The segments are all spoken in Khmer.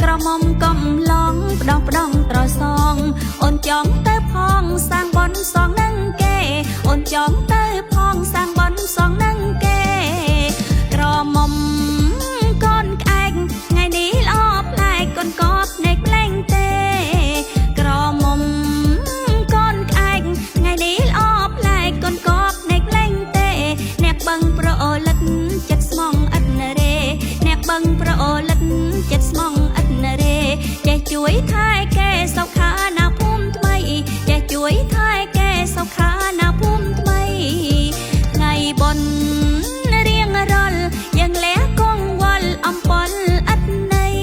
ក្រមុំកំឡងផ្ដងត្រសងអូនចង់ទៅផងសាងបនសងនឹងគេអូនចង់ទៅផងសាងបនសងនឹងគេក្រមុំកូនក្អែកថ្ងៃនេះល្អប្លែកកូនកបភ្នែកប្លែងទេក្រមុំកូនក្អែកថ្ងៃនេះល្អប្លែកកូនកបភ្នែកប្លែងទេអ្នកបឹងប្រអូលិតចិត្តស្មងឥតនរេអ្នកបឹងប្រអូលិតចិត្តស្មងឥតនរេចេះជួយថែកែសុខាណាភូមិថ្មីចេះជួយថែកែសុខាណាភូមិថ្មីថ្ងៃបុណ្យរៀងរាល់យើងលះកងវល់អំពលឥតន័យ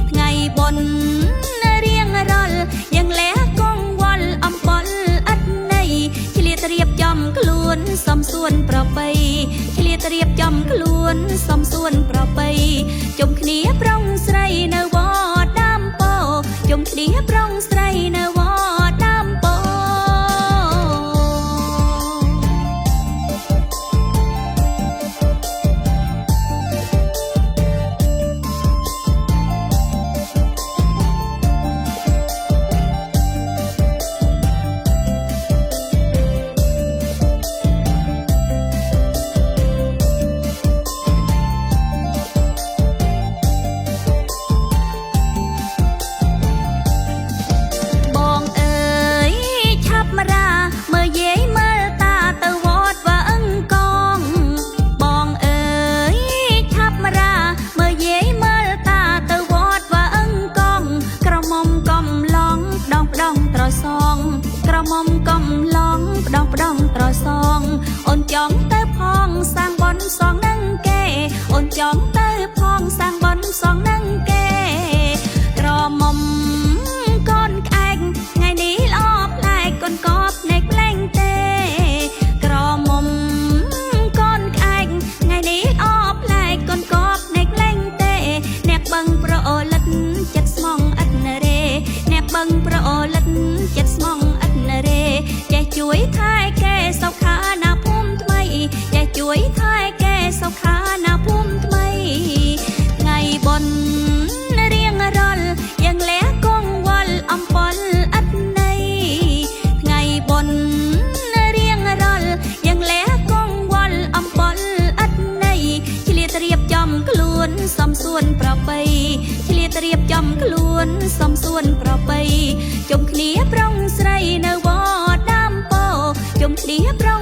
ថ្ងៃបុណ្យរៀងរាល់យើងលះកងវល់អំពលឥតន័យឆ្លៀតរៀបចំខ្លួនសំសួនប្រពៃឆ្លៀតរៀបចំខ្លួនសំសួនប្រពៃជុំគ្នាប្រុងស្រីនៅវត្តដើមពោជុំគ្នាប្រុងស្រីនៅវត្តដើមពោក្រមុំកំឡងផ្ដងត្រសងអូនចង់ទៅផងសាងបនសងនឹងគេអូនចង់ទៅផងសាងបនសងនឹងគេក្រមុំកូនក្អែកថ្ងៃនេះល្អប្លែកកូនកបភ្នែកប្លែងទេក្រមុំកូនក្អែកថ្ងៃនេះល្អប្លែកកូនកបភ្នែកប្លែងទេអ្នកបឹងប្រអូលិតចិត្តស្មងឥតនរេអ្នកបឹងប្រអូលិតចិត្តស្មងចេះជួយថែកែសុខាណាភូមិថ្មីចេះជួយថែកែសុខាណាភូមិថ្មីថ្ងៃបុណ្យរៀងរាល់យើងលះកងវល់អំពលឥតន័យថ្ងៃបុណ្យរៀងរាល់យើងលះកងវល់អំពលឥតន័យឆ្លៀតរៀបចំខ្លួនសំសួនប្រពៃឆ្លៀតរៀបចំខ្លួនសំសួនប្រពៃជុំគ្នាប្រុងស្រីនៅវត្តជុំគ្នាប្រុង